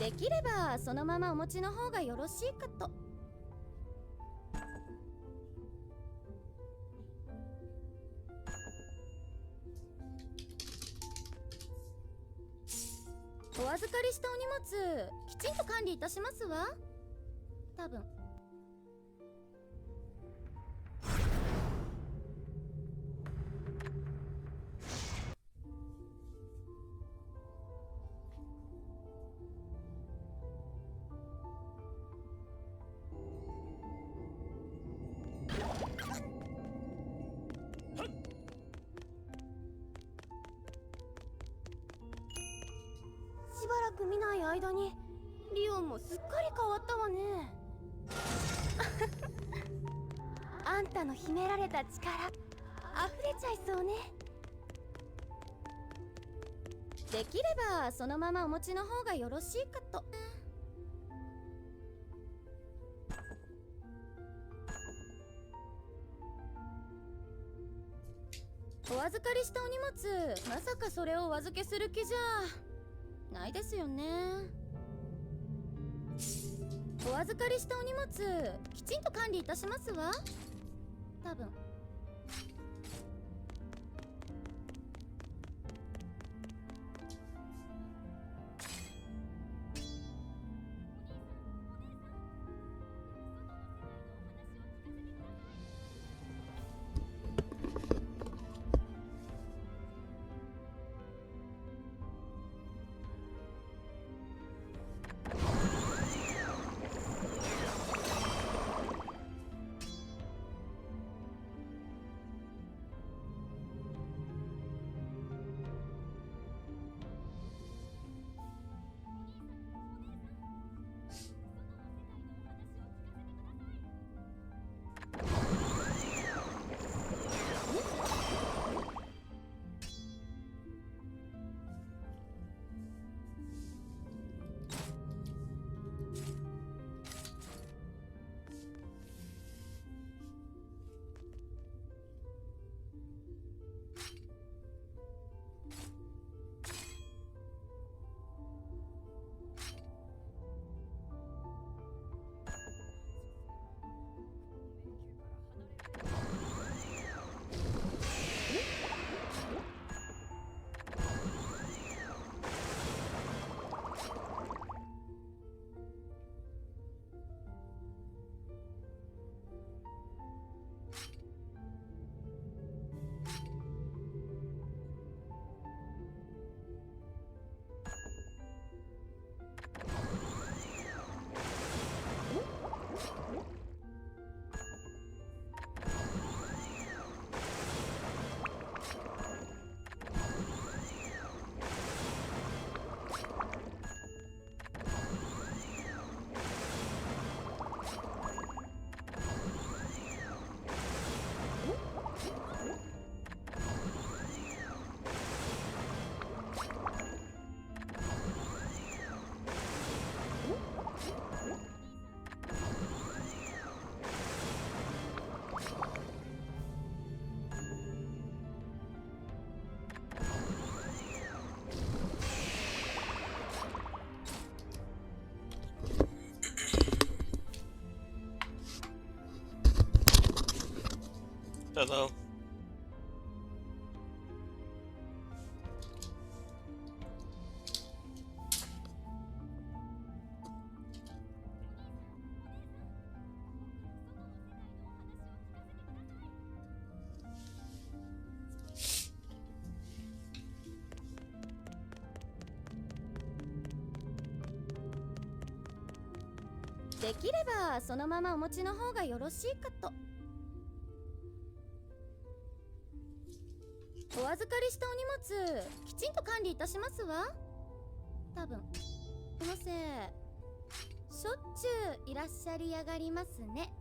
できればそのままお持ちの方がよろしいかと。お預かりしたお荷物きちんと管理いたしますわ。多分。しばらく見ない間にリオンもすっかり変わったわね。あんたの秘められた力溢れちゃいそうね。できればそのままお持ちの方がよろしいかと。お預かりしたお荷物まさかそれをお預けする気じゃないですよね。お預かりしたお荷物きちんと管理いたしますわ。多分。Hello.できればそのままお持ちの方がよろしいかと。お預かりしたお荷物きちんと管理いたしますわ。多分。このせいしょっちゅういらっしゃりやがりますね。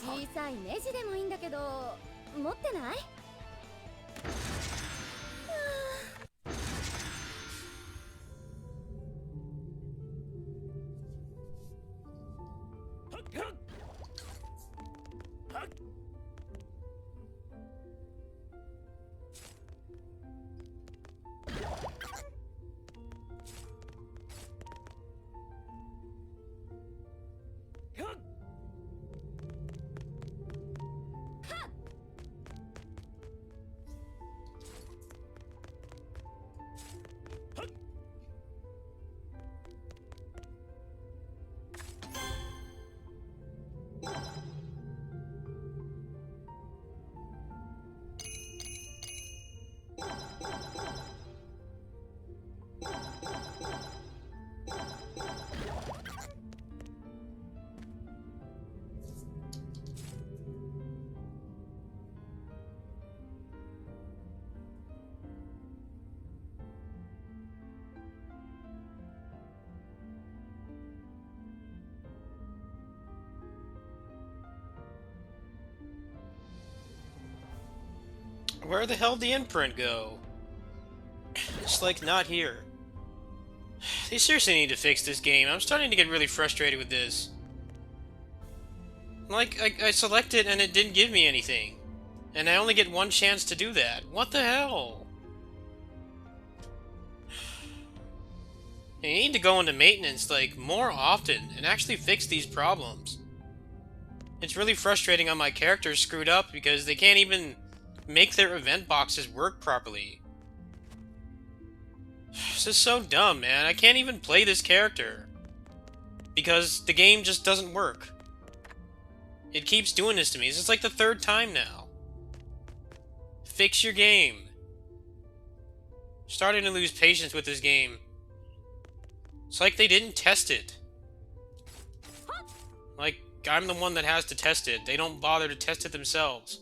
小さいネジでもいいんだけど、持ってない？Where the hell did the imprint go? It's like not here. They seriously need to fix this game. I'm starting to get really frustrated with this. Like, I select it and it didn't give me anything. And I only get one chance to do that. What the hell? You need to go into maintenance, like, more often and actually fix these problems. It's really frustrating how my character's screwed up because they can't even make their event boxes work properly. This is so dumb, man. I can't even play this character because the game just doesn't work. It keeps doing this to me. This is like the third time now. Fix your game. Starting to lose patience with this game. It's like they didn't test it. Like, I'm the one that has to test it. They don't bother to test it themselves.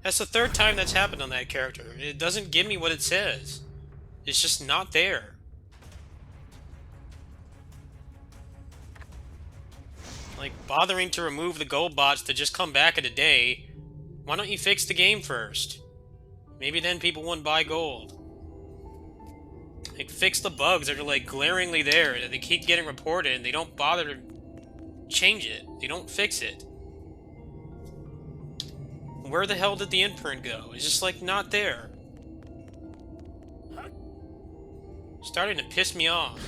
That's the third time that's happened on that character. It doesn't give me what it says. It's just not there. Like, bothering to remove the gold bots to just come back in a day. Why don't you fix the game first? Maybe then people wouldn't buy gold. Like, fix the bugs that are, like, glaringly there, that they keep getting reported, and they don't bother to change it. They don't fix it. Where the hell did the imprint go? It's just, like, not there. Starting to piss me off.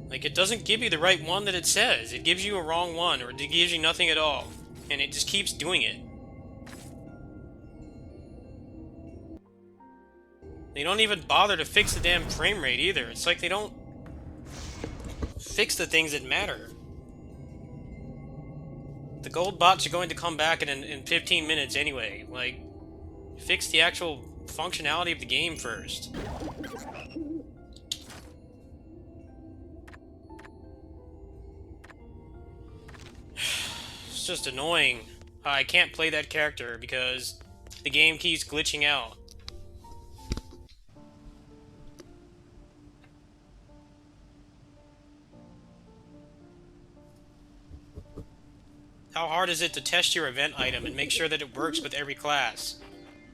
Like, it doesn't give you the right one that it says. It gives you a wrong one, or it gives you nothing at all. And it just keeps doing it. They don't even bother to fix the damn frame rate either. It's like they don't fix the things that matter. The gold bots are going to come back in 15 minutes anyway. Like, fix the actual functionality of the game first. It's just annoying. I can't play that character because the game keeps glitching out. How hard is it to test your event item and make sure that it works with every class,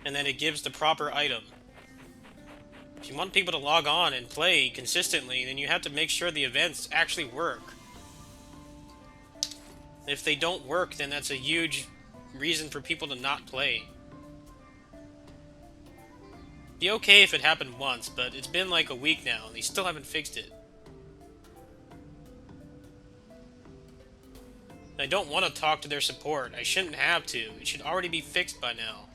and that it gives the proper item? If you want people to log on and play consistently, then you have to make sure the events actually work. If they don't work, then that's a huge reason for people to not play. Be okay if it happened once, but it's been like a week now, and they still haven't fixed it. I don't want to talk to their support. I shouldn't have to. It should already be fixed by now.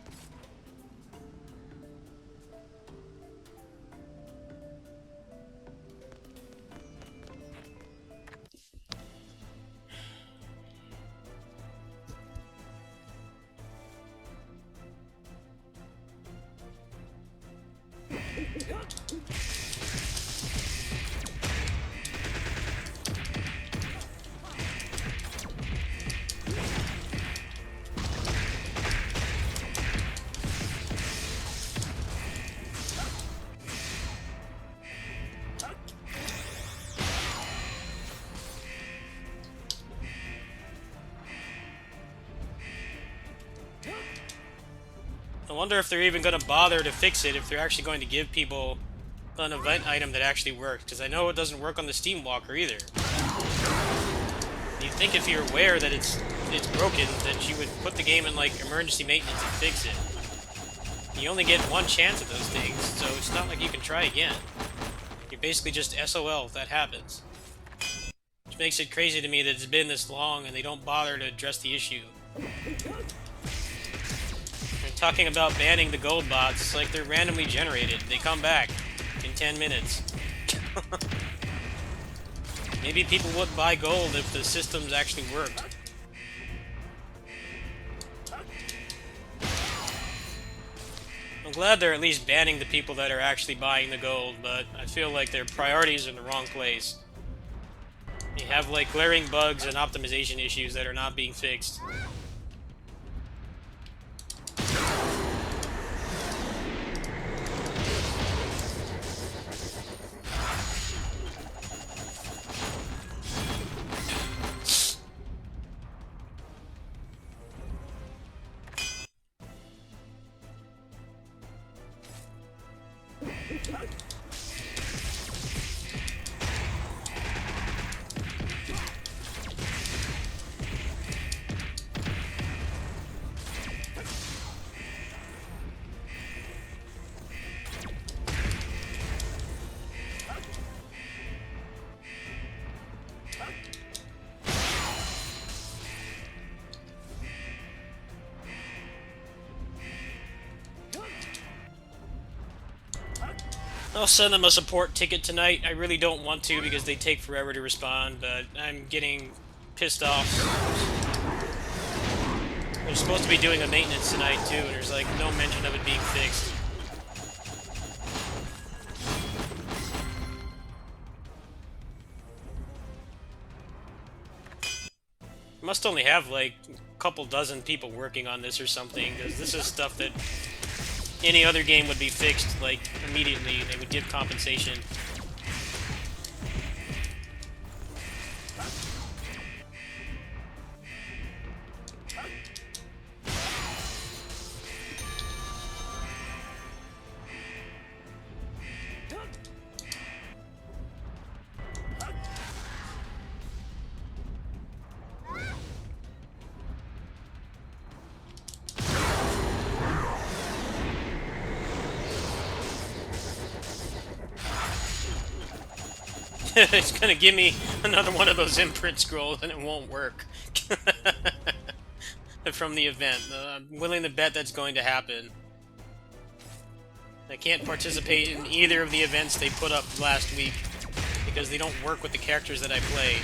I wonder if they're even going to bother to fix it, if they're actually going to give people an event item that actually works, because I know it doesn't work on the Steam Walker either. You'd think if you're aware that it's broken, that you would put the game in, like, emergency maintenance and fix it. You only get one chance at those things, so it's not like you can try again. You're basically just SOL if that happens. Which makes it crazy to me that it's been this long and they don't bother to address the issue. Talking about banning the gold bots, it's like they're randomly generated. They come back in 10 minutes. Maybe people wouldn't buy gold if the systems actually worked. I'm glad they're at least banning the people that are actually buying the gold, but I feel like their priorities are in the wrong place. They have like glaring bugs and optimization issues that are not being fixed. I'll send them a support ticket tonight. I really don't want to because they take forever to respond, but I'm getting pissed off. They're supposed to be doing a maintenance tonight too, and there's like no mention of it being fixed. Must only have like a couple dozen people working on this or something, because this is stuff that any other game would be fixed, like, immediately. They would give compensation. It's gonna give me another one of those imprint scrolls and it won't work. From the event. I'm willing to bet that's going to happen. I can't participate in either of the events they put up last week because they don't work with the characters that I play.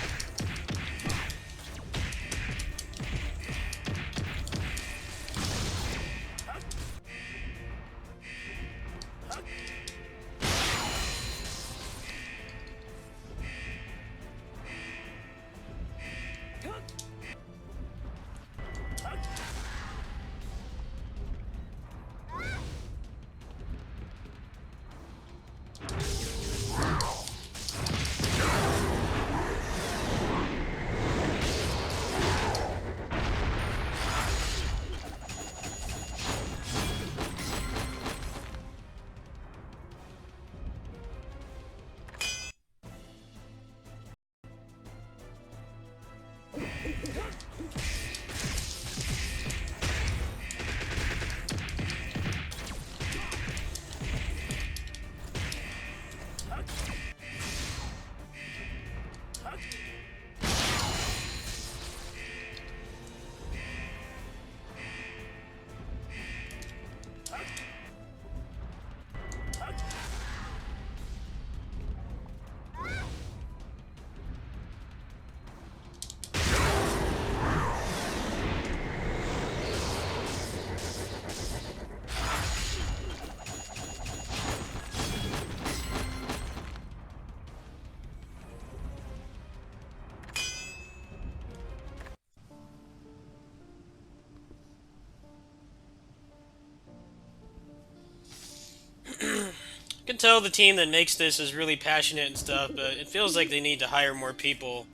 I can tell the team that makes this is really passionate and stuff, but it feels like they need to hire more people.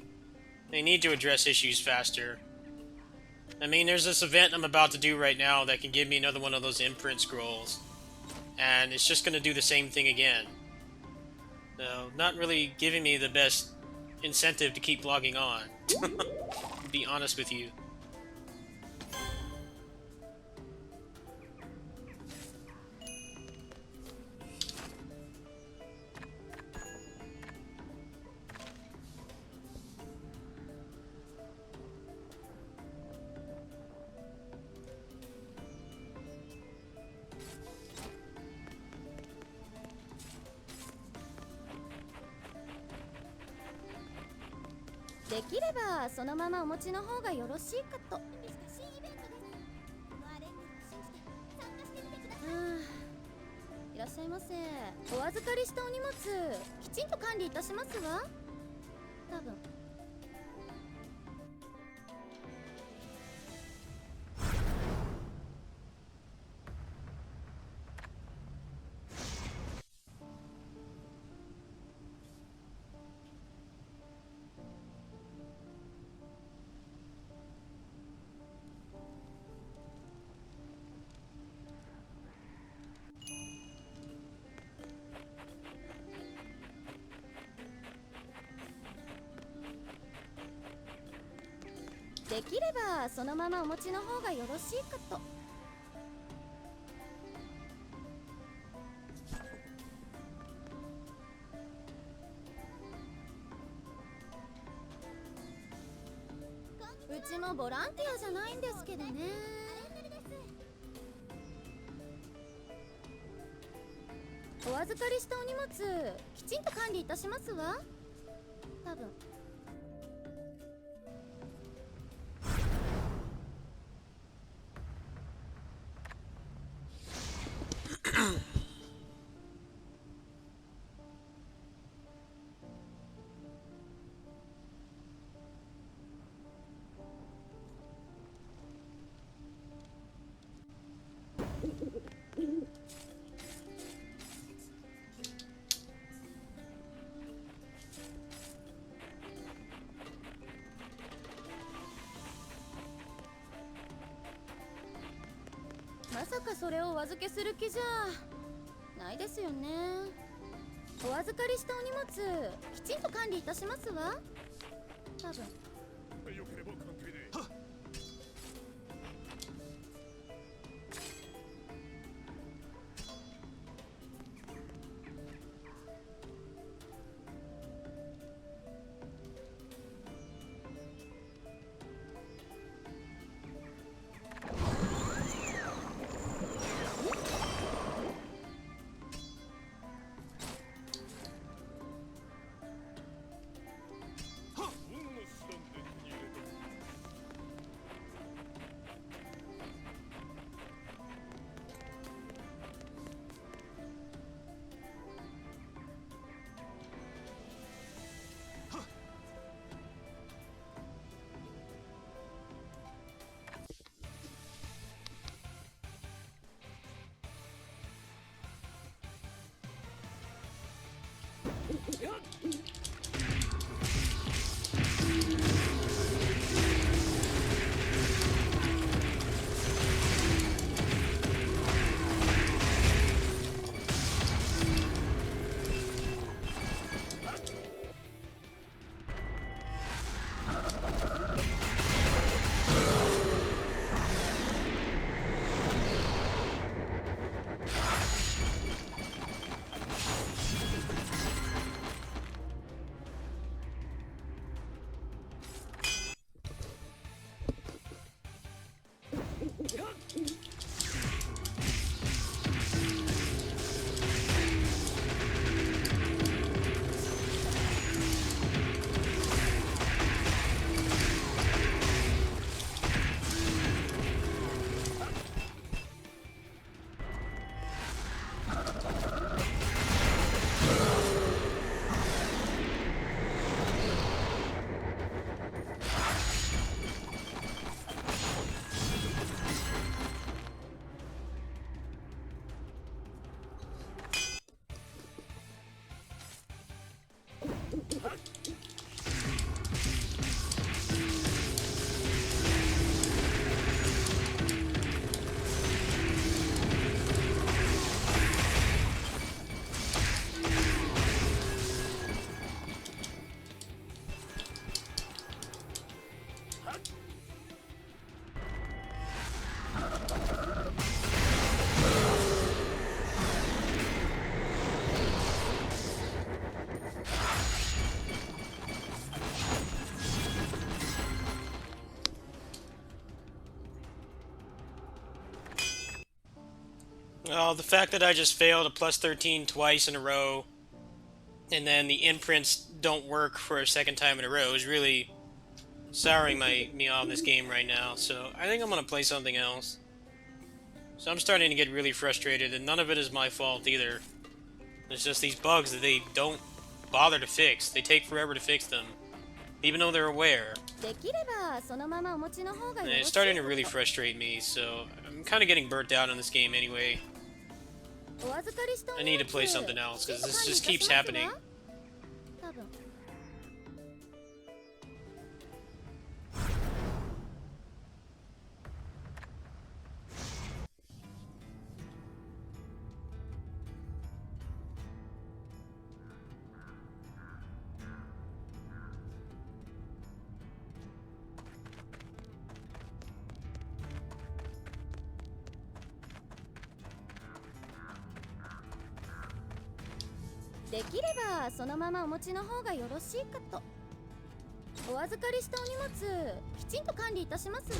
They need to address issues faster. I mean, there's this event I'm about to do right now that can give me another one of those imprint scrolls. And it's just going to do the same thing again. So, not really giving me the best incentive to keep logging on. To be honest with you. できればそのままお持ちの方がよろしいかと。いらっしゃいませ。お預かりしたお荷物きちんと管理いたしますわ。多分。できればそのままお持ちの方がよろしいかと。うちもボランティアじゃないんですけどね。お預かりしたお荷物きちんと管理いたしますわ。多分。まさかそれをお預けする気じゃないですよね。お預かりしたお荷物きちんと管理いたしますわ。多分。Well, the fact that I just failed a plus 13 twice in a row, and then the imprints don't work for a second time in a row is really souring me on this game right now. So I think I'm gonna play something else. So I'm starting to get really frustrated, and none of it is my fault either. It's just these bugs that they don't bother to fix. They take forever to fix them, even though they're aware. できればそのままお持ちの方が And よろ it's しいか starting to と。 really frustrate me, so I'm kind of getting burnt out on this game anyway. お預かりしたお I 荷 need to 物 play something else, because きちんと this 管理 just いた keeps しますわ。 happening. 多分。できればそのままお持ちの方がよろしいかと。お預かりしたお荷物きちんと管理いたしますわ。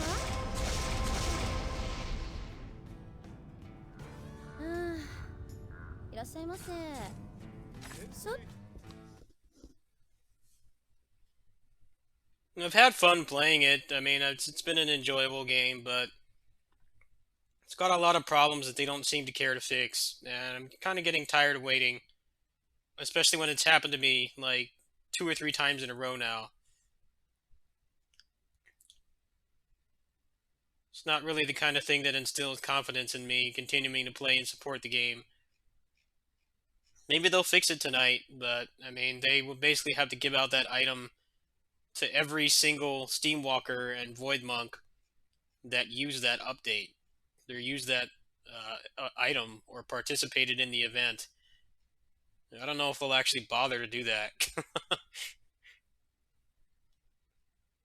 いらっしゃいませ。I've had fun playing it. I mean, it's been an enjoyable game, but it's got a lot of problems that they don't seem to care to fix, and I'm kind of getting tired of waiting, especially when it's happened to me like 2 or 3 times in a row now. It's not really the kind of thing that instills confidence in me continuing to play and support the game. Maybe they'll fix it tonight, but I mean, they will basically have to give out that item to every single Steamwalker and Void Monk that use that update. They use that item or participated in the event. I don't know if they'll actually bother to do that.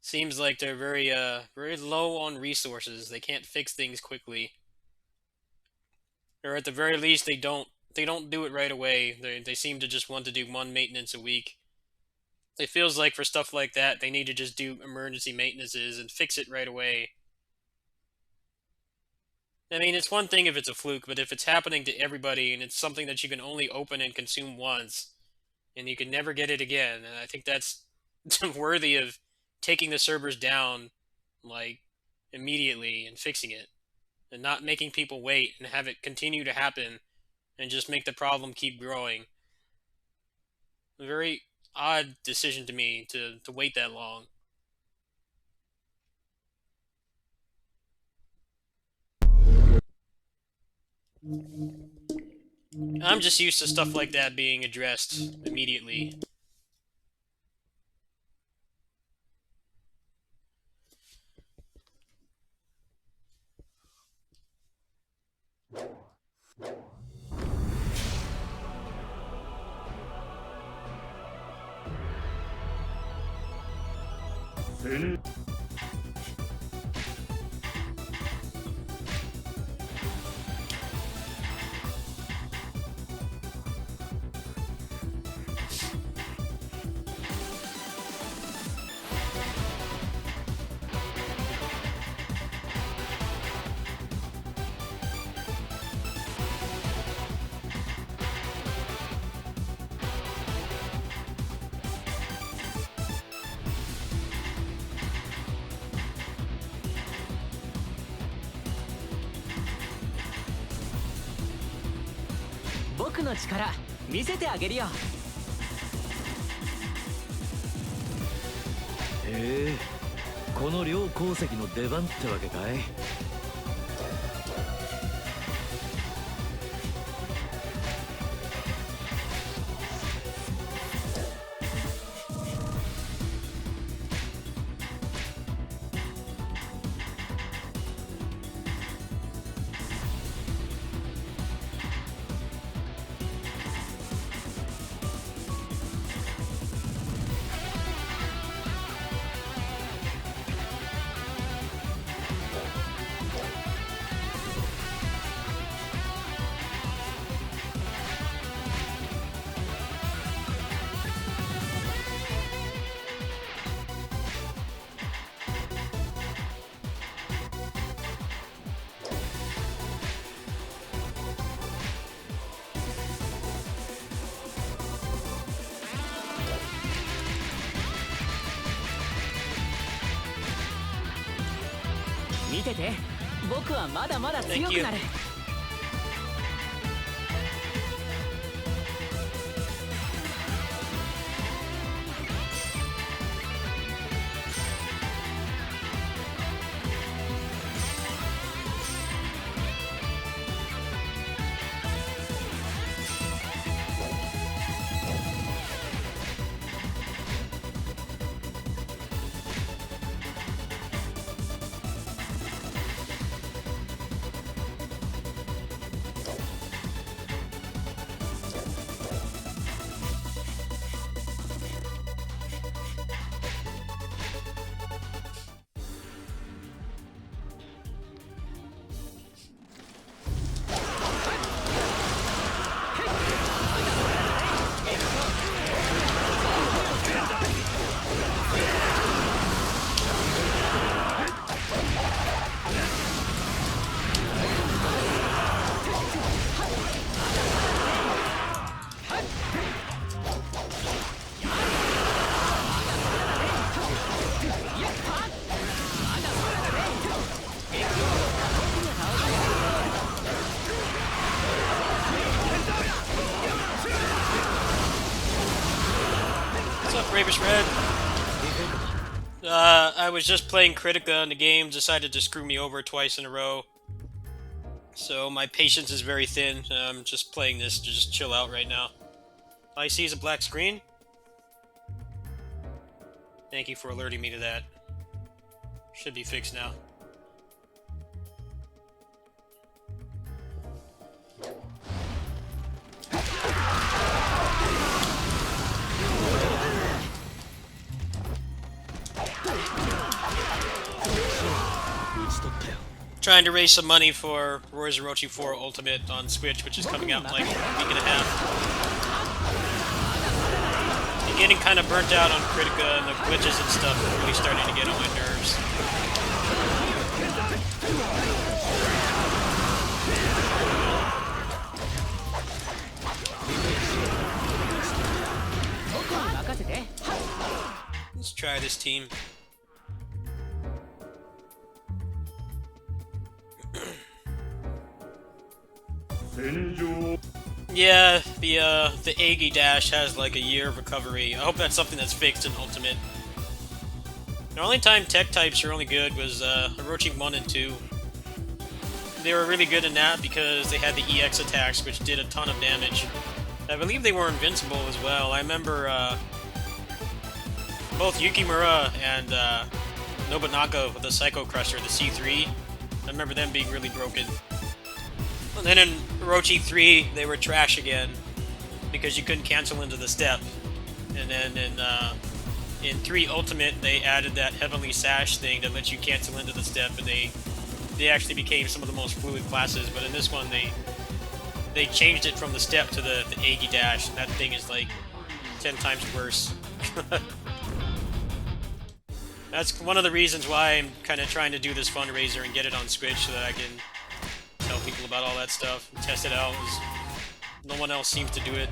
Seems like they're very low on resources. They can't fix things quickly, or at the very least, they don't do it right away. They seem to just want to do one maintenance a week. It feels like for stuff like that, they need to just do emergency maintenances and fix it right away. I mean, it's one thing if it's a fluke, but if it's happening to everybody and it's something that you can only open and consume once, and you can never get it again, and I think that's worthy of taking the servers down, like, immediately and fixing it, and not making people wait and have it continue to happen and just make the problem keep growing. A very odd decision to me to wait that long. I'm just used to stuff like that being addressed immediately.僕の力見せてあげるよ。へえ、この両鉱石の出番ってわけかい。見てて、僕はまだまだ強くなる。Ravish Red. I was just playing Critica and the game decided to screw me over twice in a row. So my patience is very thin. I'm just playing this to just chill out right now. All I see is a black screen. Thank you for alerting me to that. Should be fixed now. Trying to raise some money for WO4U Ultimate on Switch, which is coming out in like a week and a half. I'm getting kind of burnt out on Critica, and the glitches and stuff are really starting to get on my nerves. Let's try this team. Yeah, the Aggie dash has like a year of recovery. I hope that's something that's fixed in Ultimate. The only time tech types are only good was Orochi 1 and 2. They were really good in that because they had the EX attacks, which did a ton of damage. I believe they were invincible as well. I remember both Yukimura and Nobunaga with the Psycho Crusher, the C3. I remember them being really broken. And then in Orochi 3, they were trash again because you couldn't cancel into the step. And then in 3 Ultimate, they added that Heavenly Sash thing that lets you cancel into the step, and they actually became some of the most fluid classes. But in this one, they changed it from the step to the Aggie dash, and that thing is like 10 times worse. That's one of the reasons why I'm kind of trying to do this fundraiser and get it on Switch so that I can tell people about all that stuff and test it out. No one else seems to do it.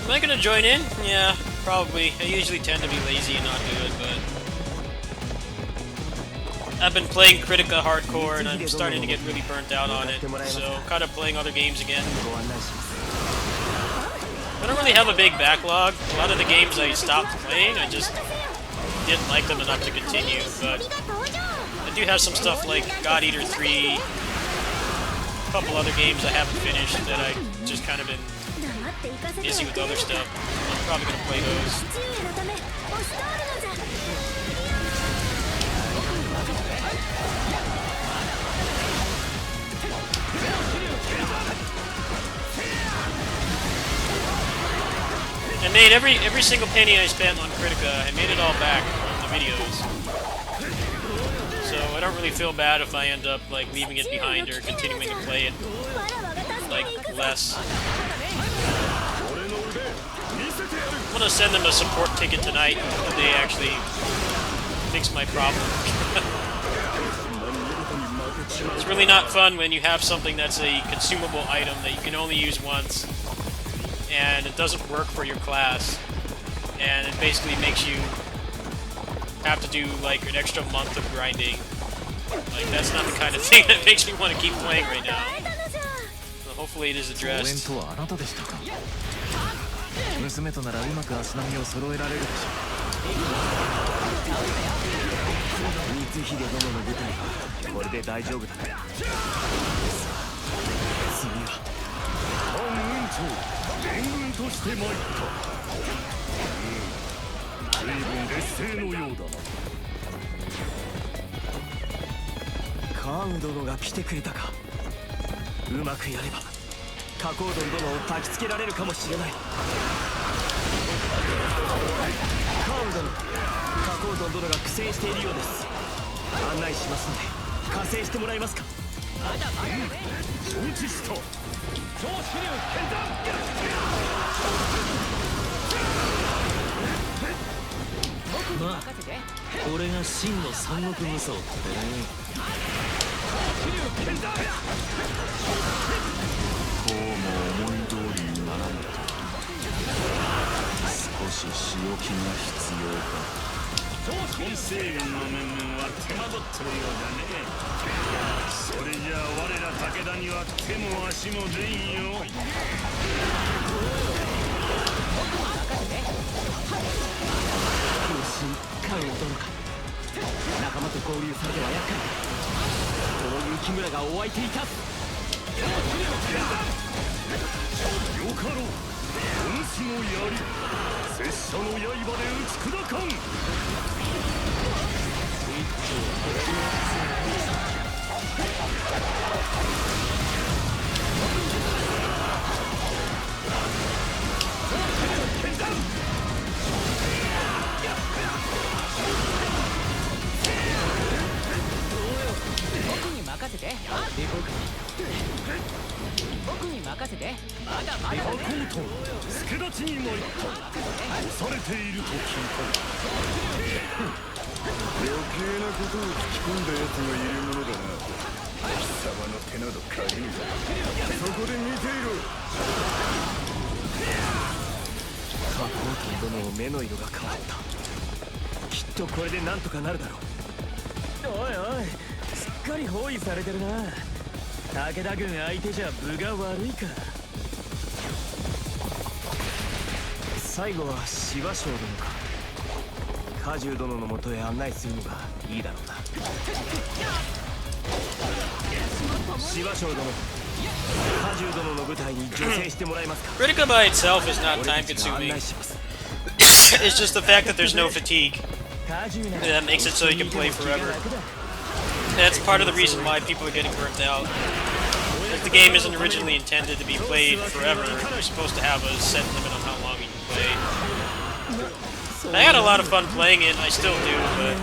Am I gonna join in? Yeah, probably. I usually tend to be lazy and not do it, but I've been playing Critica hardcore and I'm starting to get really burnt out on it, so kind of playing other games again. I don't really have a big backlog. A lot of the games I stopped playing, I just didn't like them enough to continue, but I do have some stuff like God Eater 3, a couple other games I haven't finished that I just kind of been busy with other stuff. I'm probably going to play those. I made every single penny I spent on Critica, I made it all back from the videos. So I don't really feel bad if I end up like leaving it behind or continuing to play it like less. I'm gonna send them a support ticket tonight if they actually fix my problem. It's really not fun when you have something that's a consumable item that you can only use once and it doesn't work for your class, and it basically makes you have to do like an extra month of grinding. Like, that's not the kind of thing that makes me want to keep playing right now. So hopefully it is addressed.カーン殿が来てくれたか。うまくやればカコードン殿を焚きつけられるかもしれない。カーン殿、カコードン殿が苦戦しているようです。案内しますので加勢してもらえますか。承知した。超支流剣断。まあ、これが真の三国無双ってね。こうも思い通りにならんと。少し仕置きが必要か。本西軍の面々は手間取ってるようだね。それじゃあ我ら武田には手も足も出んよ。カーン殿か。仲間と合流されては厄介だ。この雪村がお相手いたす。よかろう。お主の槍、拙者の刃で打ち砕かん。任せて。僕に任せて。まだまだね。助立ちに参った。押されていると聞いた。余計なことを吹き込んだ奴がいるものだな。貴様の手など借りぬ。そこで見ていろ。カコートン殿の目の色が変わった。きっとこれでなんとかなるだろう。おいおい、すっかり包囲されてるな。武田軍相手じゃ分が悪いか。最後は芝生殿か。果汁殿のもとへ案内するのがいいだろうな。芝生殿、果汁殿の部隊に助成してもらえますか。Critica by itself is not time consuming. It's just the fact that there's no fatigue. That makes it so you can play forever. That's part of the reason why people are getting burnt out. If the game isn't originally intended to be played forever, you're supposed to have a set limit on how long you can play. I had a lot of fun playing it, I still do, but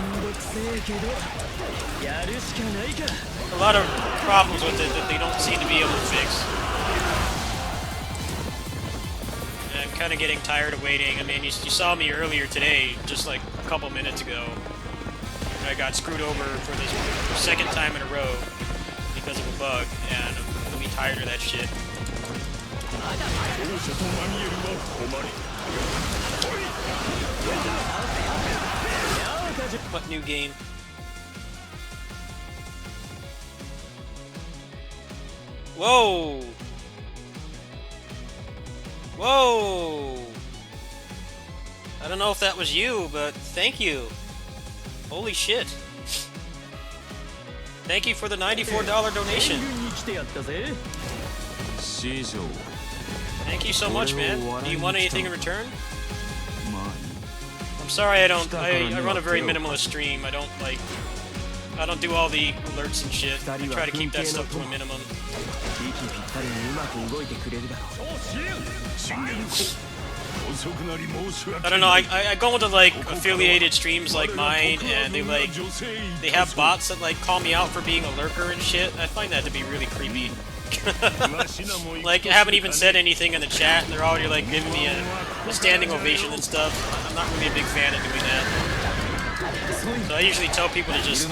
a lot of problems with it that they don't seem to be able to fix. And I'm kind of getting tired of waiting. I mean, you saw me earlier today, just like a couple minutes ago. I got screwed over for this second time in a row because of a bug, and I'm really tired of that shit. What new game? Whoa! Whoa! I don't know if that was you, but thank you. Holy shit. Thank you for the $94 donation. Thank you so much, man. Do you want anything in return? I'm sorry I run a very minimalist stream. I don't do all the alerts and shit. I try to keep that stuff to a minimum. I don't know, I go into like affiliated streams like mine, and they have bots that like call me out for being a lurker and shit. I find that to be really creepy. Like, I haven't even said anything in the chat, and they're already like giving me a standing ovation and stuff. I'm not really a big fan of doing that. So I usually tell people to just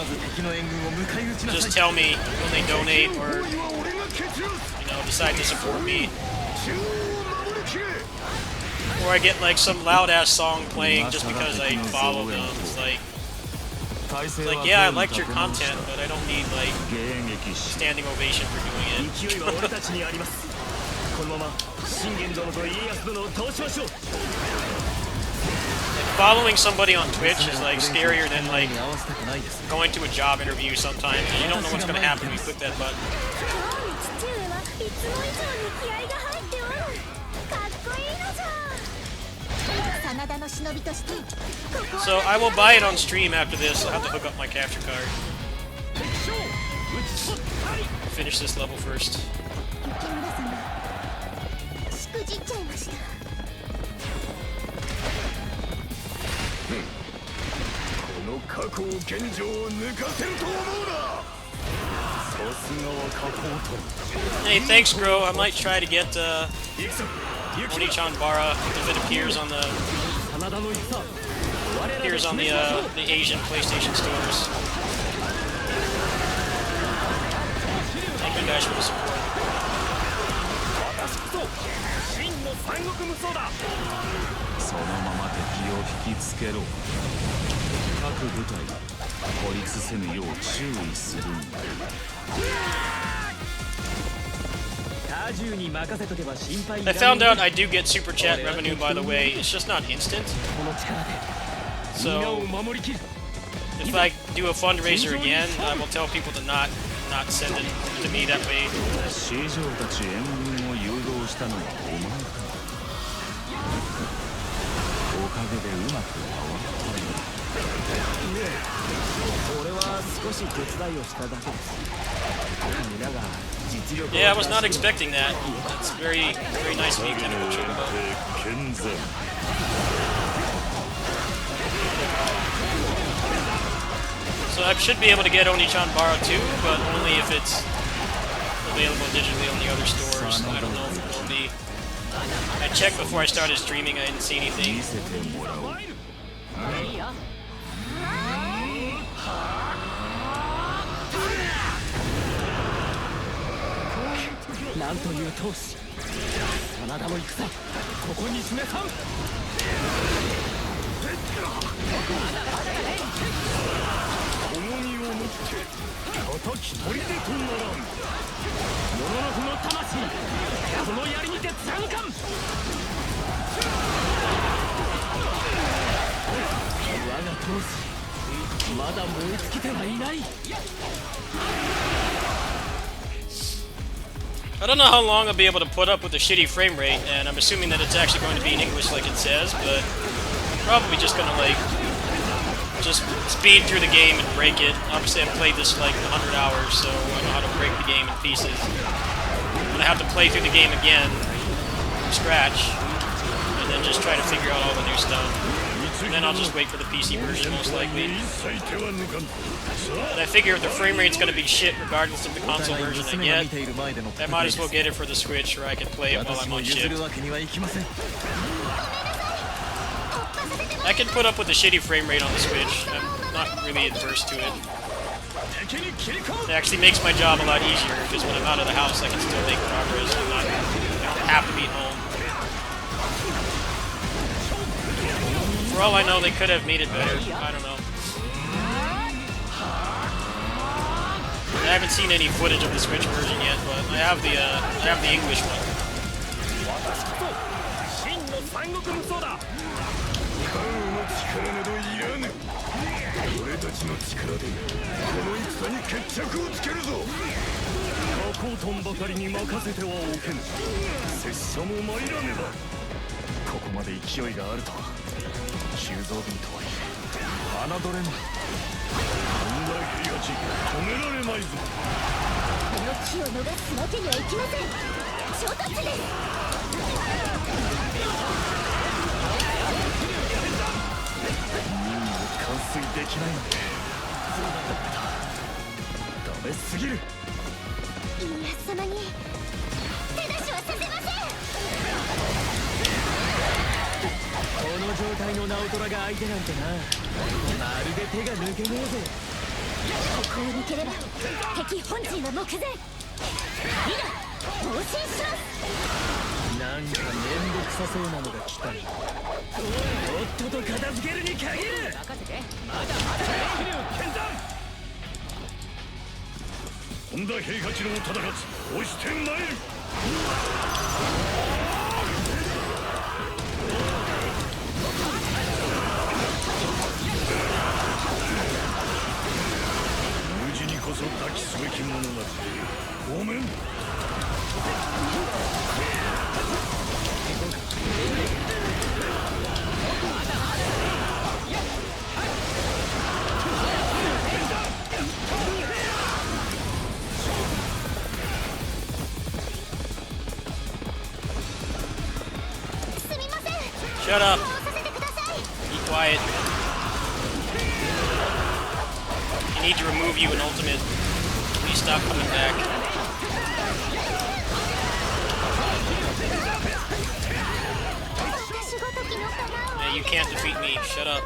tell me when they donate or, you know, decide to support me. Or I get like some loud ass song playing just because I follow them. It's like, yeah, I liked your content, but I don't need like standing ovation for doing it. Like, following somebody on Twitch is like scarier than like going to a job interview sometimes. You don't know what's gonna happen when you click that button. So I will buy it on stream after this. I'll have to hook up my capture card. Finish this level first. Hey, thanks, bro. I might try to get Oni-chan Bara if it appears on the Asian PlayStation stores. Thank you guys for the support. I found out I do get super chat revenue, by the way. It's just not instant. So if I do a fundraiser again, I will tell people to not send it to me that way. Yeah, I was not expecting that. That's very, very nice of you, Tentacle Chocobo. So I should be able to get Oni-chan Bara too, but only if it's available digitally on the other stores. I don't know if it will be. I checked before I started streaming, I didn't see anything. I don't know how long I'll be able to put up with the shitty frame rate, and I'm assuming that it's actually going to be in English like it says, but I'm probably just gonna like just speed through the game and break it. Obviously I've played this like 100 hours, so I know how to break the game in pieces. I'm gonna have to play through the game again from scratch, and then just try to figure out all the new stuff. And then I'll just wait for the PC version, most likely. And I figure if the frame rate's gonna be shit regardless of the console version I get, I might as well get it for the Switch, where I can play it while I'm on shift. I can put up with the shitty frame rate on the Switch. I'm not really adverse to it. It actually makes my job a lot easier, because when I'm out of the house I can still make progress. I don't have to be home. For all I know, they could have made it better. I don't know. I haven't seen any footage of the Switch version yet, but I have the English one. 俺たちの力でこの戦に決着をつけるぞ。過去とんばかりに任せてはおけぬ。拙者も参らねば。ここまで勢いがあるとは急増軍とはいえ侮れぬ。本田平八止められまいぞ。この機を逃すわけにはいきません。衝突です。完遂できないのでダメすぎる。家康様に手出しはさせません。この状態の直虎が相手なんてな、まるで手が抜けねえぜ。ここを抜ければ敵本陣は目前。いざ放心します。なんかめんどくさそうなのが来た。おっとと片付けるに限る。任せて。まだまだ桐生剣山。本田平八郎忠勝押してまいる。無事にこそ抱きすべきものなり。ごめん。Shut up. Be quiet. I need to remove you in ultimate. Please stop coming back. Yeah, you can't defeat me. Shut up.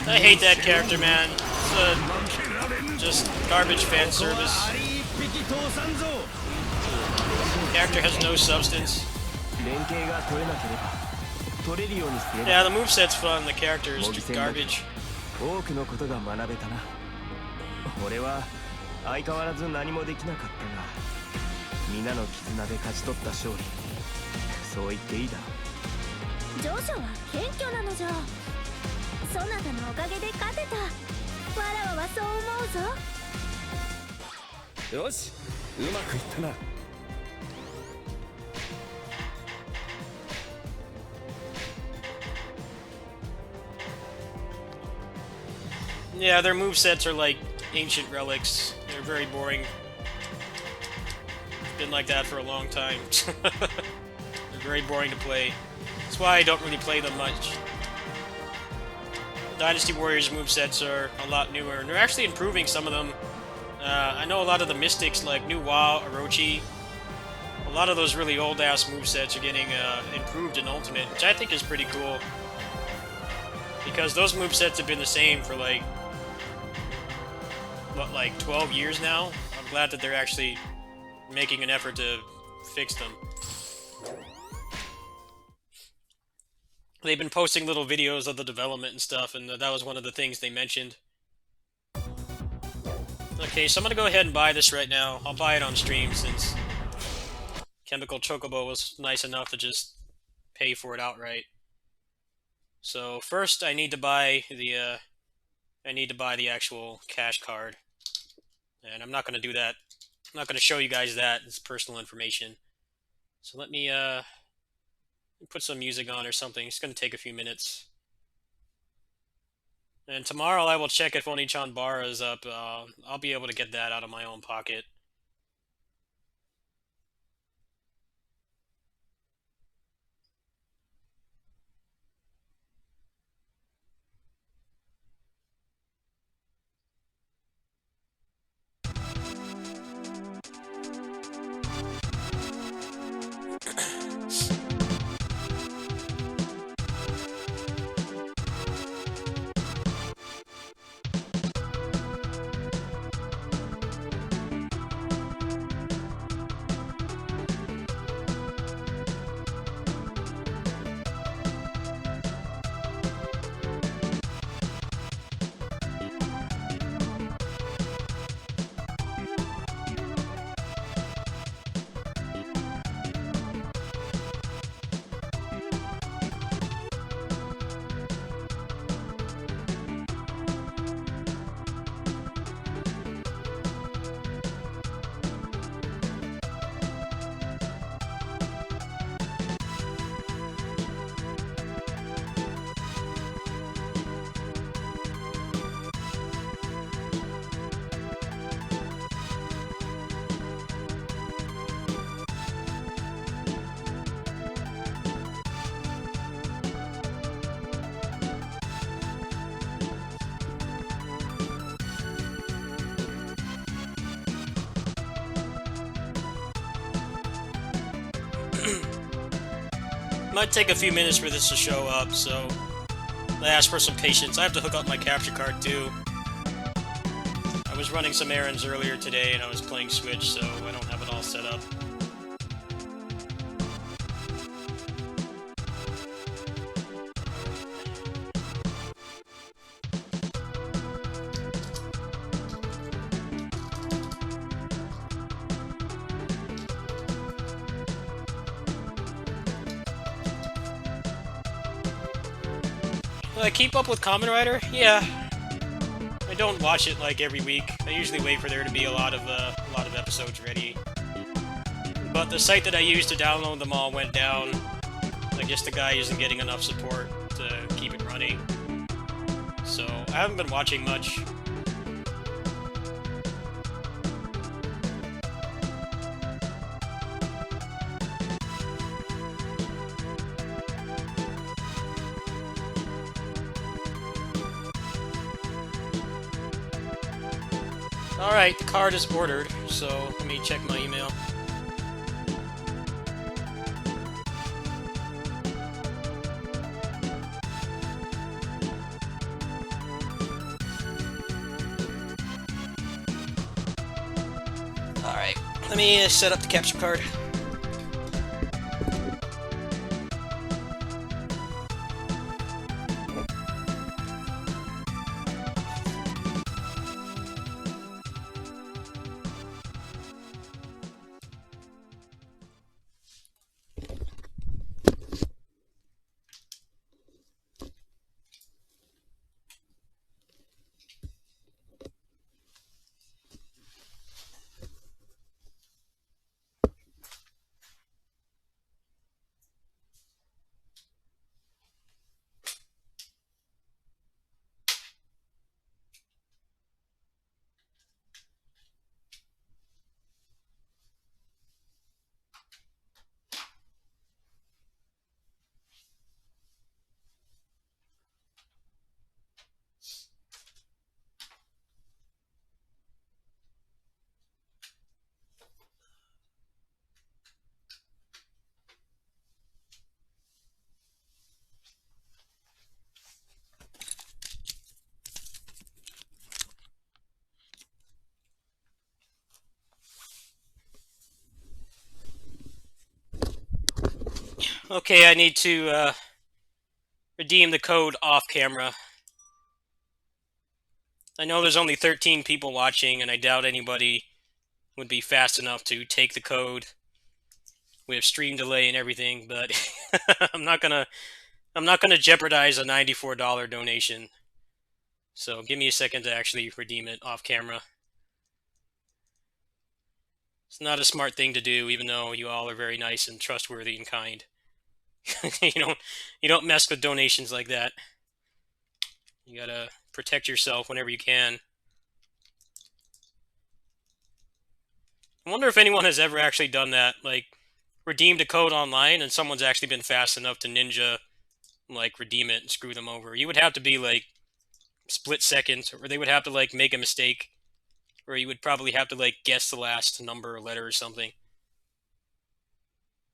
I hate that character, man. It's just garbage fan service. Character has no substance. Yeah, the moveset's fun, the character is just garbage. 多くのことが学べたな。俺は相変わらず何もできなかったが、皆の絆で勝ち取った勝利。そう言っていいだろう。ジョジョは謙虚なのじゃ。そなたのおかげで勝てた。わらわはそう思うぞ。よし、うまくいったな。Yeah, their movesets are like ancient relics. They're very boring. Been like that for a long time. They're very boring to play. That's why I don't really play them much. Dynasty Warriors movesets are a lot newer, and they're actually improving some of them. I know a lot of the mystics, like New Wa, Orochi, a lot of those really old-ass movesets are getting improved in Ultimate, which I think is pretty cool. Because those movesets have been the same for like, what, like 12 years now? I'm glad that they're actually making an effort to fix them. They've been posting little videos of the development and stuff, and that was one of the things they mentioned. Okay, so I'm gonna go ahead and buy this right now. I'll buy it on stream since Chemical Chocobo was nice enough to just pay for it outright. So first, I need to buy the actual cash card, and I'm not gonna do that. I'm not gonna show you guys that. It's personal information. So let me put some music on or something. It's gonna take a few minutes. And tomorrow I will check if Onichan Bara is up. I'll be able to get that out of my own pocket. Might take a few minutes for this to show up, so I ask for some patience. I have to hook up my capture card too. I was running some errands earlier today and I was playing Switch, so I don't have it all set up. I keep up with Kamen Rider? Yeah. I don't watch it like every week. I usually wait for there to be a lot of episodes ready. But the site that I used to download them all went down. I guess the guy isn't getting enough support to keep it running. So I haven't been watching much. Alright, the card is ordered, so let me check my email. Alright, let me set up the capture card. Okay, I need to redeem the code off camera. I know there's only 13 people watching, and I doubt anybody would be fast enough to take the code with stream delay and everything, but I'm not gonna jeopardize a $94 donation. So give me a second to actually redeem it off camera. It's not a smart thing to do, even though you all are very nice and trustworthy and kind. you don't mess with donations like that. You gotta protect yourself whenever you can. I wonder if anyone has ever actually done that, like redeemed a code online and someone's actually been fast enough to ninja like redeem it and screw them over. You would have to be like split seconds, or they would have to like make a mistake, or you would probably have to like guess the last number or letter or something.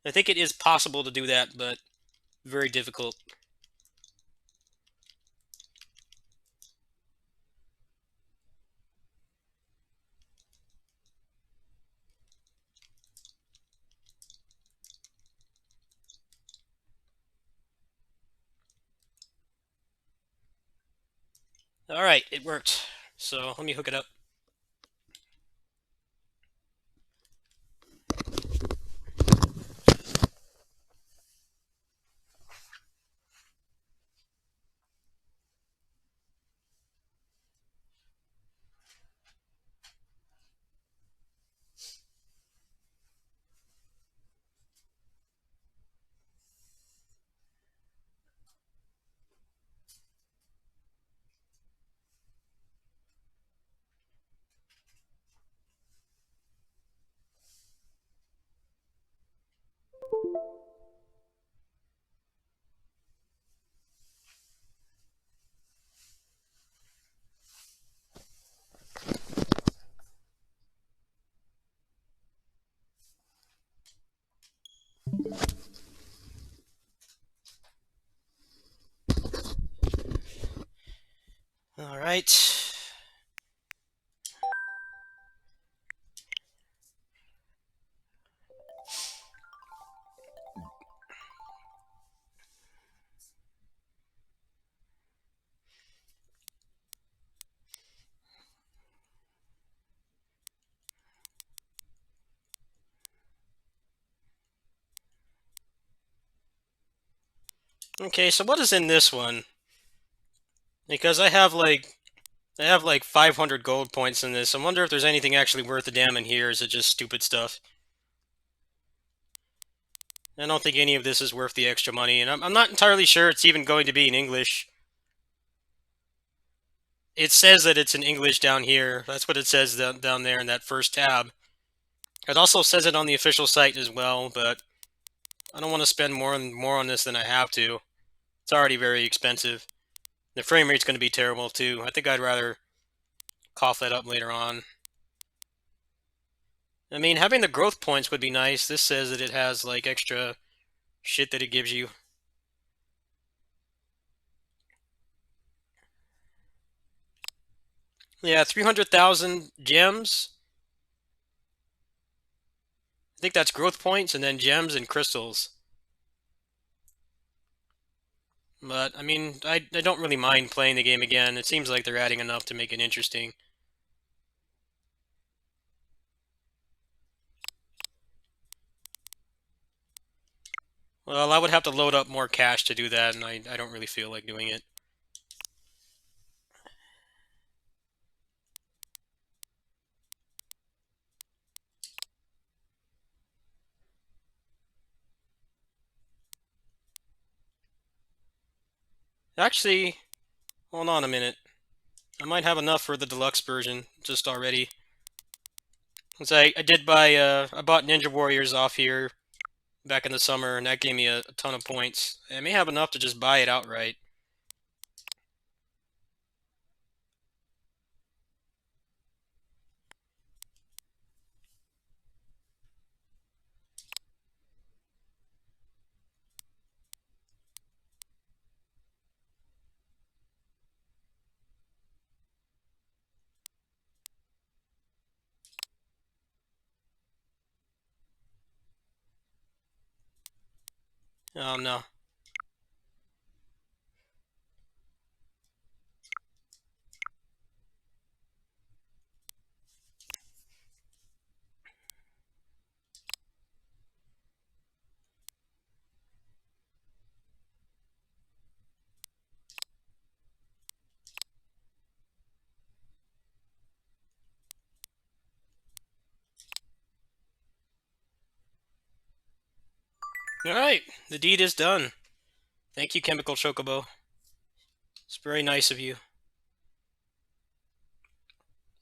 I think it is possible to do that, but very difficult. Alright, it worked. So let me hook it up. Alright. Okay, so what is in this one? Because I have like 500 gold points in this. I wonder if there's anything actually worth a damn in here. Is it just stupid stuff? I don't think any of this is worth the extra money, and I'm not entirely sure it's even going to be in English. It says that it's in English down here. That's what it says down there in that first tab. It also says it on the official site as well, but I don't want to spend more on this than I have to. It's already very expensive. The frame rate's going to be terrible too. I think I'd rather cough that up later on. I mean, having the growth points would be nice. This says that it has like extra shit that it gives you. Yeah, 300,000 gems. I think that's growth points and then gems and crystals. But, I mean, I don't really mind playing the game again. It seems like they're adding enough to make it interesting. Well, I would have to load up more cash to do that, and I don't really feel like doing it. Actually, hold on a minute. I might have enough for the deluxe version, just already. Since I did buy, I bought Ninja Warriors off here back in the summer, and that gave me a ton of points. I may have enough to just buy it outright. Oh no. Alright, the deed is done. Thank you, Chemical Chocobo. It's very nice of you.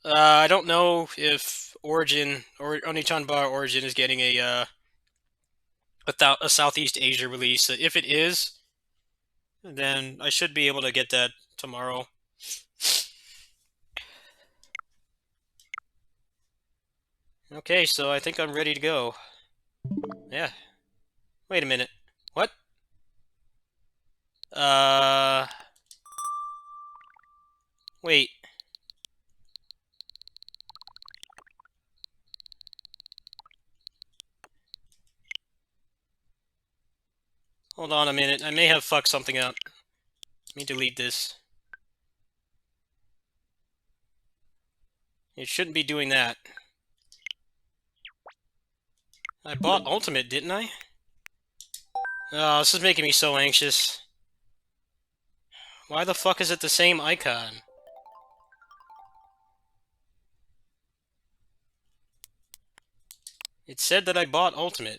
I don't know if Origin or Onichan Bar Origin is getting a Southeast Asia release. If it is, then I should be able to get that tomorrow. Okay, so I think I'm ready to go. Yeah. Wait a minute. What? Wait. Hold on a minute. I may have fucked something up. Let me delete this. It shouldn't be doing that. I bought Ultimate, didn't I? Oh, this is making me so anxious. Why the fuck is it the same icon? It said that I bought Ultimate.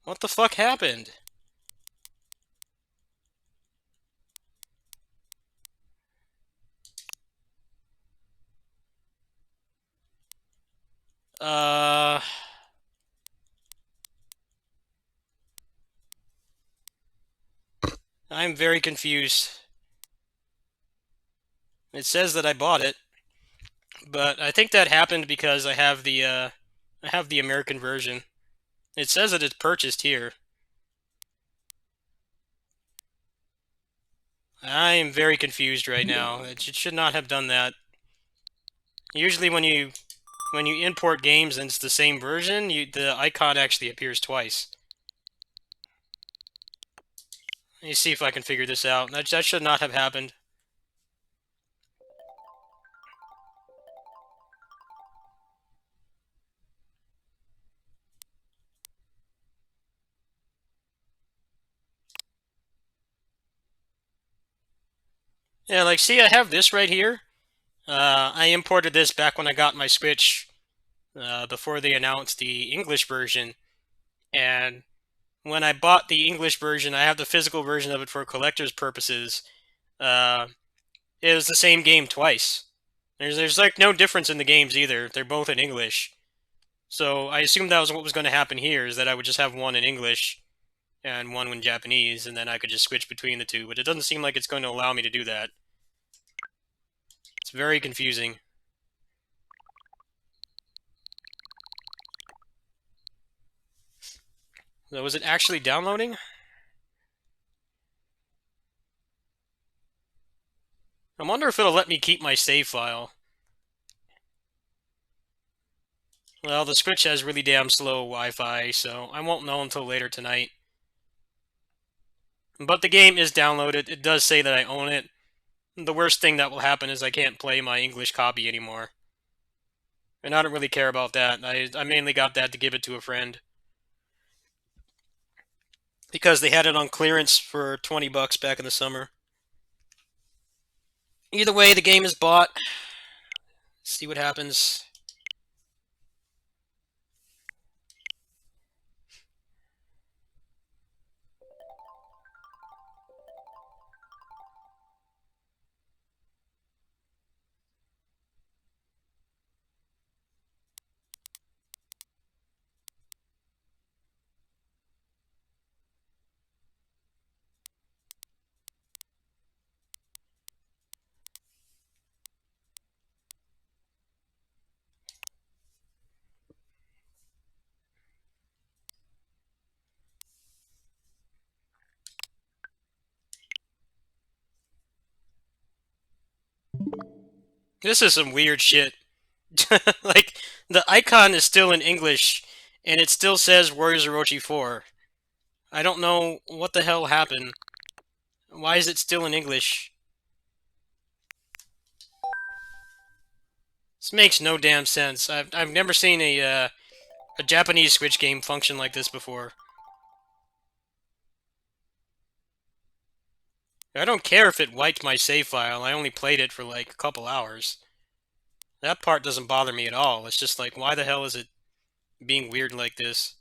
What the fuck happened? Uh... I'm very confused. It says that I bought it, but I think that happened because I have the American version. It says that it's purchased here. I am very confused right now. It should not have done that. Usually when you import games and it's the same version, the icon actually appears twice. Let me see if I can figure this out. That should not have happened. Yeah, like, see, I have this right here. I imported this back when I got my Switch, before they announced the English version. And when I bought the English version, I have the physical version of it for collector's purposes. Uh, it was the same game twice. There's like no difference in the games either. They're both in English. So I assumed that was what was going to happen here, is that I would just have one in English and one in Japanese, and then I could just switch between the two. But it doesn't seem like it's going to allow me to do that. It's very confusing. So was it actually downloading? I wonder if it'll let me keep my save file. Well, the Switch has really damn slow Wi-Fi, so I won't know until later tonight. But the game is downloaded. It does say that I own it. The worst thing that will happen is I can't play my English copy anymore. And I don't really care about that. I mainly got that to give it to a friend. Because they had it on clearance for 20 bucks back in the summer. Either way, the game is bought. Let's see what happens. This is some weird shit. Like, the icon is still in English, and it still says Warriors Orochi 4. I don't know what the hell happened. Why is it still in English? This makes no damn sense. I've never seen a Japanese Switch game function like this before. I don't care if it wiped my save file. I only played it for like a couple hours. That part doesn't bother me at all. It's just like, why the hell is it being weird like this?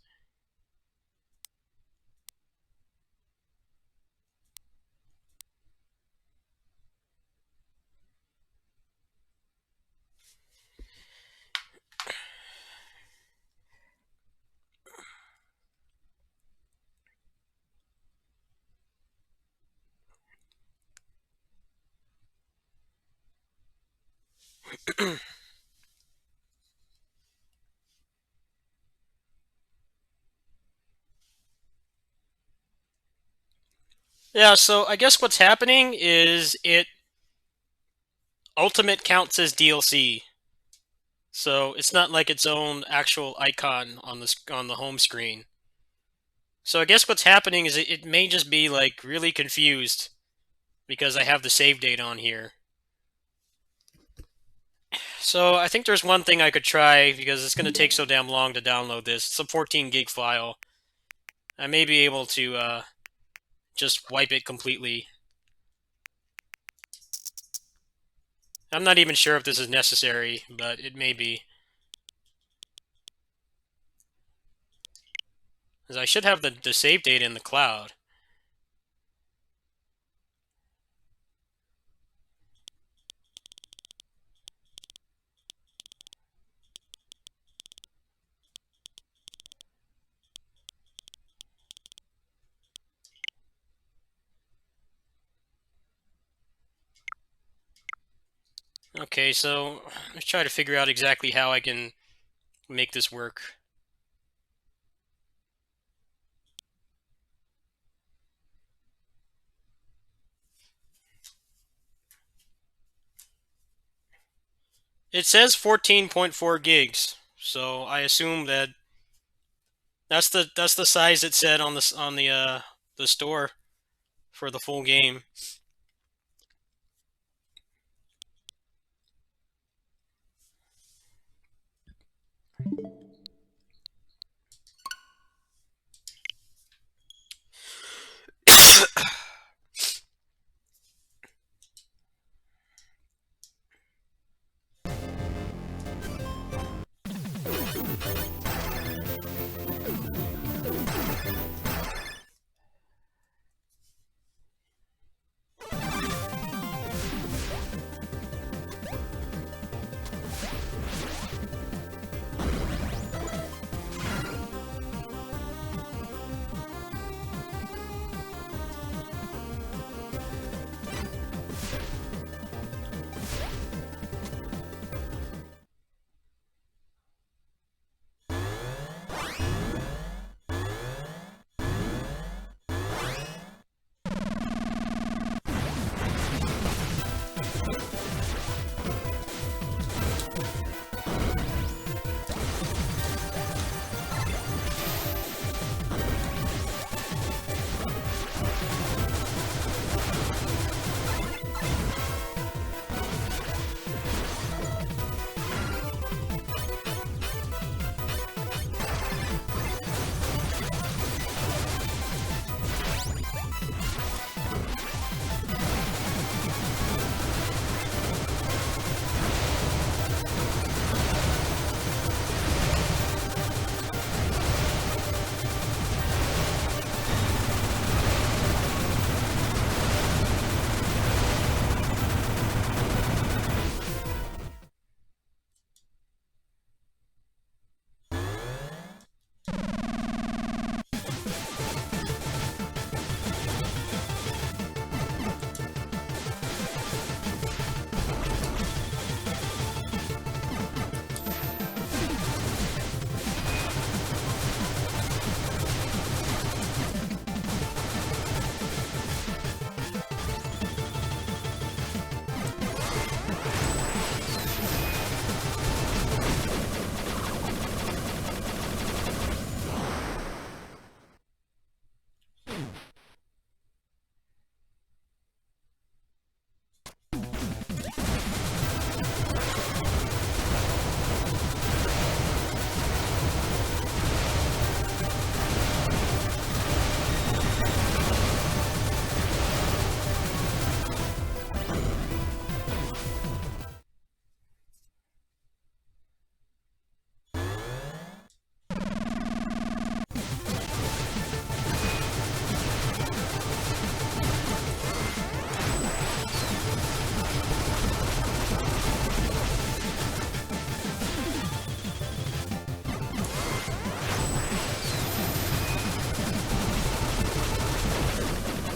Yeah, so I guess what's happening is Ultimate counts as DLC. So it's not like its own actual icon on the home screen. So I guess what's happening is it may just be like really confused because I have the save date on here. So I think there's one thing I could try because it's going to take so damn long to download this. It's a 14 gig file. I may be able to just wipe it completely. I'm not even sure if this is necessary, but it may be. Because I should have the save data in the cloud. Okay, so let's try to figure out exactly how I can make this work. It says 14.4 gigs, so I assume that that's the size it said on the store for the full game.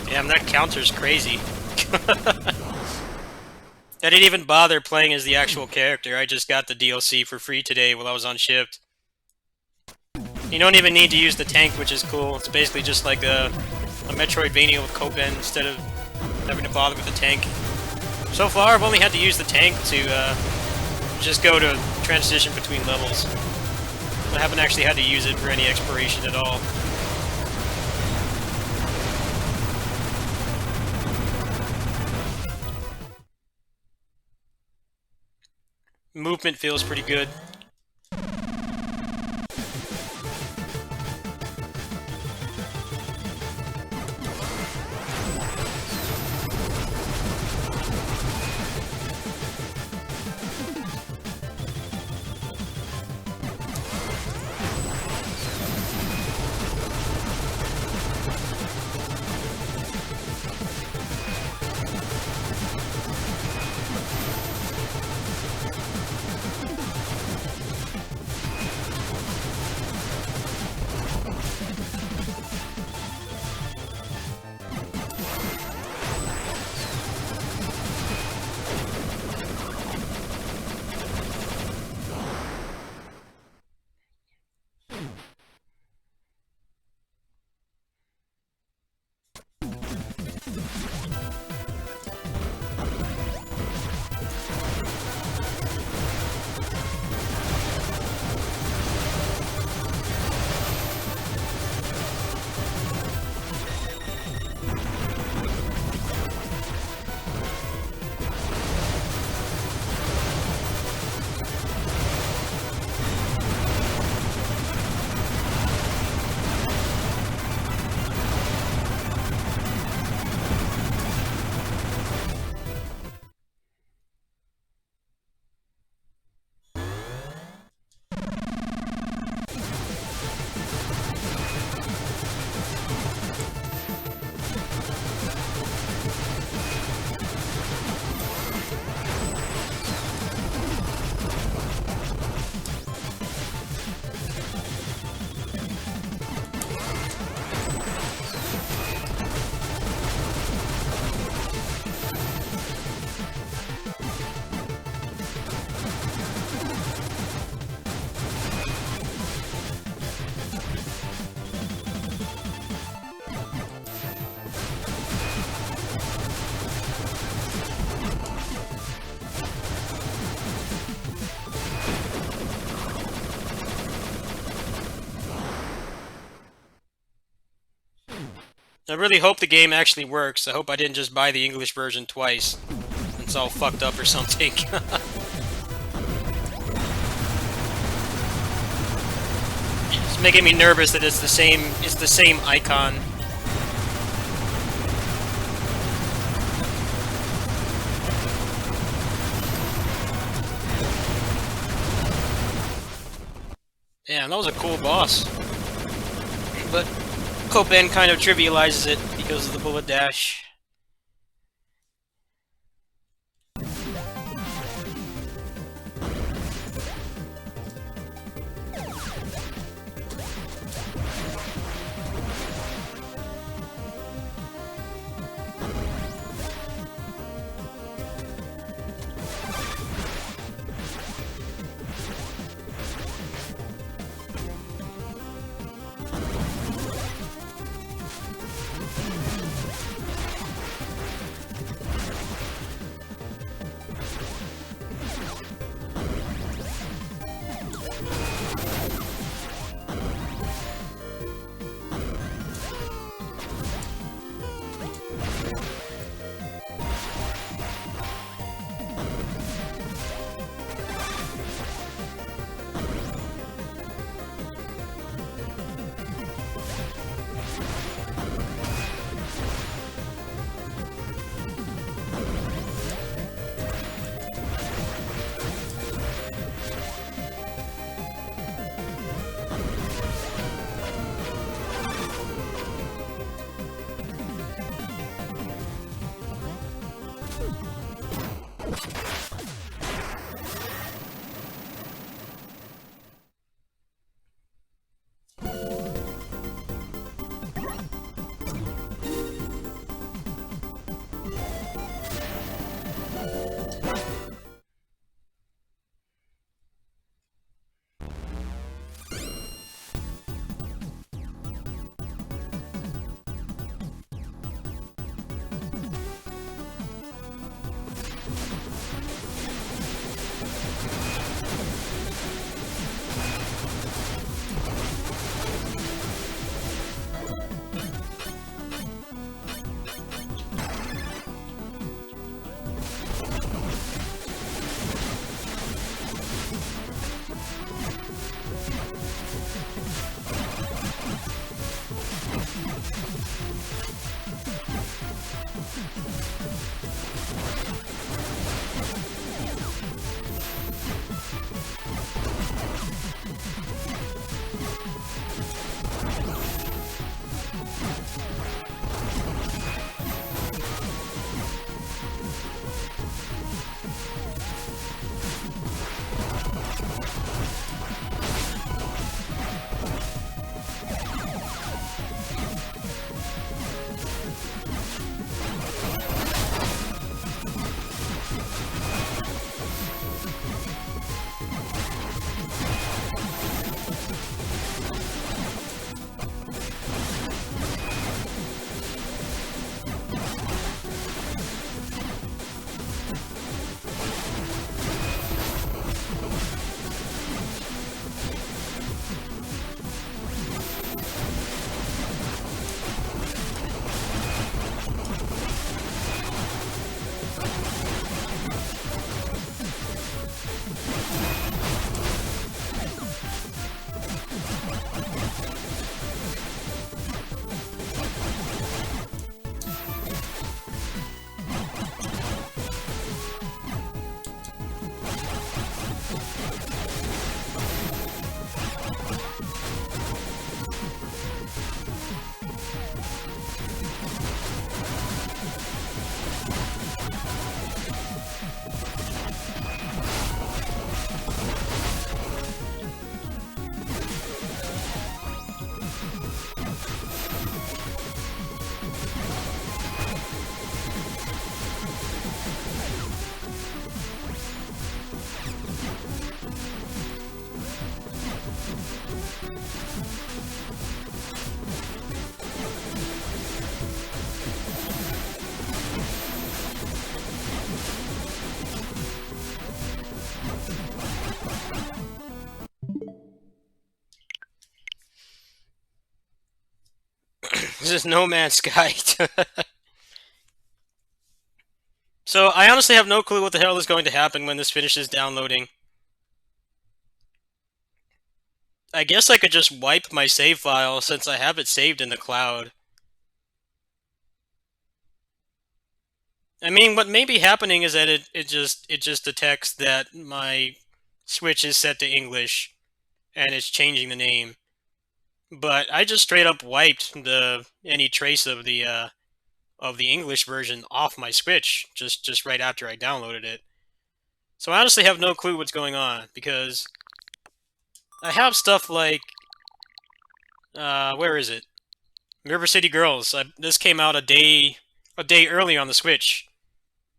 Damn, that counter's crazy. I didn't even bother playing as the actual character. I just got the DLC for free today while I was on shift. You don't even need to use the tank, which is cool. It's basically just like a Metroidvania with Copen instead of having to bother with the tank. So far, I've only had to use the tank to just go to transition between levels. I haven't actually had to use it for any exploration at all. Movement feels pretty good. I really hope the game actually works. I hope I didn't just buy the English version twice. It's all fucked up or something. It's making me nervous that it's the same icon. Yeah, that was a cool boss. But Copan kind of trivializes it because of the bullet dash. This is No Man's Sky. So, I honestly have no clue what the hell is going to happen when this finishes downloading. I guess I could just wipe my save file since I have it saved in the cloud. I mean, what may be happening is that it just detects that my Switch is set to English and it's changing the name. But I just straight up wiped any trace of the English version off my Switch just right after I downloaded it. So I honestly have no clue what's going on because I have stuff like where is it? River City Girls. This came out a day early on the Switch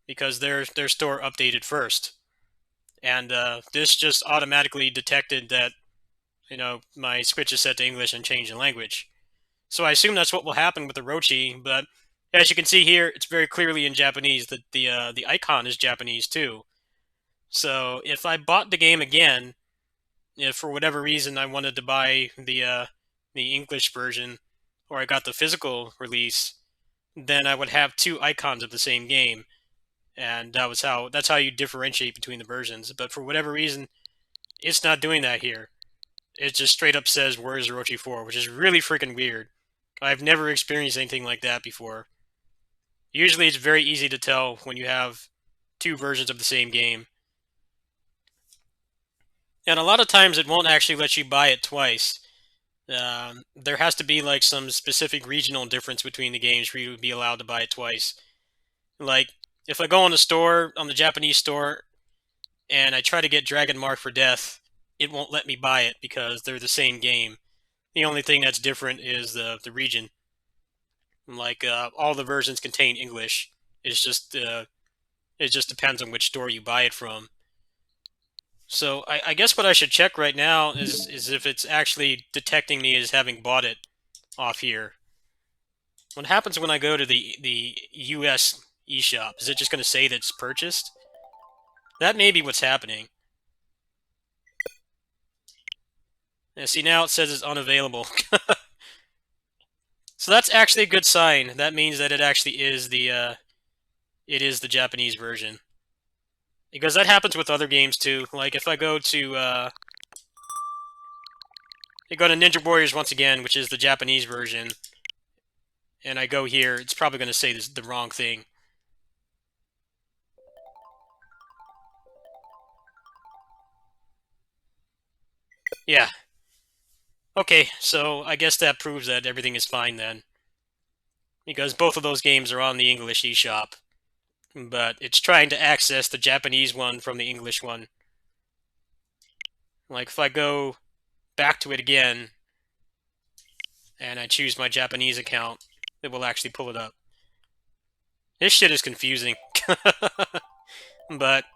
because their store updated first, and this just automatically detected that my Switch is set to English and changed the language. So I assume that's what will happen with the Rochi, but as you can see here, it's very clearly in Japanese. The icon is Japanese too. So if I bought the game again, if for whatever reason I wanted to buy the English version, or I got the physical release, then I would have two icons of the same game, and that's how you differentiate between the versions. But for whatever reason, it's not doing that here. It just straight up says "Where's Orochi 4," which is really freaking weird. I've never experienced anything like that before. Usually, it's very easy to tell when you have two versions of the same game. And a lot of times it won't actually let you buy it twice. There has to be like some specific regional difference between the games for you to be allowed to buy it twice. Like, if I go on the Japanese store, and I try to get Dragon Mark for Death, it won't let me buy it because they're the same game. The only thing that's different is the region. Like, all the versions contain English. It's just, it just depends on which store you buy it from. So I guess what I should check right now is if it's actually detecting me as having bought it off here. What happens when I go to the US eShop? Is it just going to say that it's purchased? That may be what's happening. Yeah, see, now it says it's unavailable. So that's actually a good sign. That means that it actually is the Japanese version. Because that happens with other games too. Like if I go to Ninja Warriors once again, which is the Japanese version, and I go here, it's probably going to say the wrong thing. Yeah. Okay, so I guess that proves that everything is fine then. Because both of those games are on the English eShop. But it's trying to access the Japanese one from the English one. Like if I go back to it again, and I choose my Japanese account, it will actually pull it up. This shit is confusing. But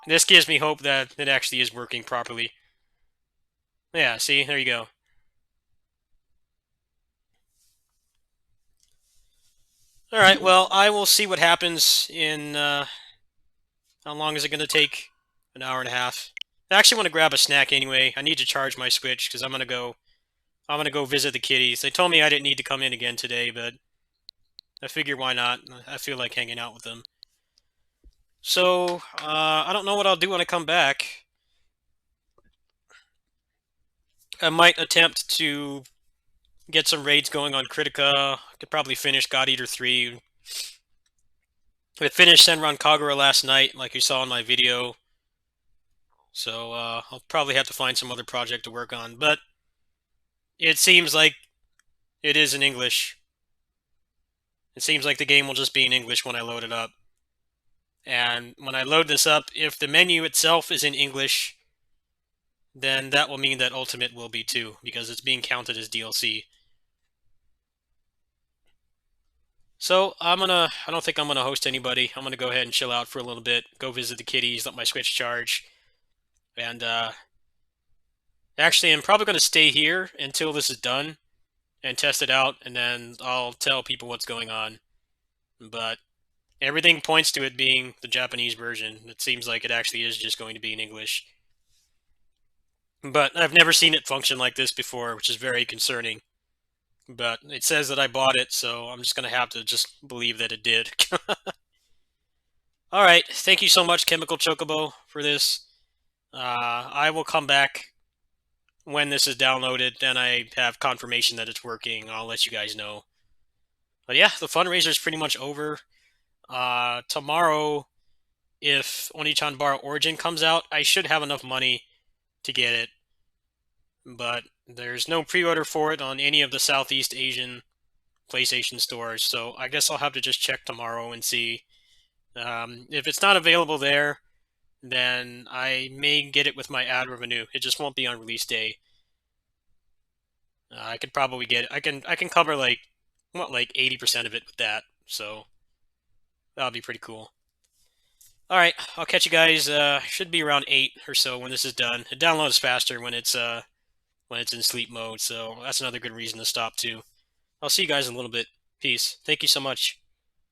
this gives me hope that it actually is working properly. Yeah, see? There you go. Alright, well, I will see what happens in, how long is it going to take? An hour and a half. I actually want to grab a snack anyway. I need to charge my Switch, because I'm going to go visit the kitties. They told me I didn't need to come in again today, but I figure why not? I feel like hanging out with them. So, I don't know what I'll do when I come back. I might attempt to get some raids going on Critica. I could probably finish God Eater 3. I finished Senran Kagura last night, like you saw in my video. So, I'll probably have to find some other project to work on. But it seems like it is in English. It seems like the game will just be in English when I load it up. And when I load this up, if the menu itself is in English, then that will mean that Ultimate will be too, because it's being counted as DLC. So I don't think I'm gonna host anybody. I'm gonna go ahead and chill out for a little bit, go visit the kitties, let my Switch charge, and actually I'm probably gonna stay here until this is done and test it out, and then I'll tell people what's going on. But everything points to it being the Japanese version. It seems like it actually is just going to be in English. But I've never seen it function like this before, which is very concerning. but it says that I bought it, so I'm just gonna have to just believe that it did. All right, thank you so much, Chemical Chocobo, for this. I will come back when this is downloaded, and I have confirmation that it's working. I'll let you guys know. But yeah, the fundraiser is pretty much over. Tomorrow, if Onichan Bar Origin comes out, I should have enough money to get it. But there's no pre-order for it on any of the Southeast Asian PlayStation stores, so I guess I'll have to just check tomorrow and see. If it's not available there, then I may get it with my ad revenue. It just won't be on release day. I could probably get it. I can cover like 80% of it with that, so that'll be pretty cool. All right, I'll catch you guys. Should be around 8 or so when this is done. It downloads faster when it's in sleep mode, so that's another good reason to stop too. I'll see you guys in a little bit. Peace. Thank you so much.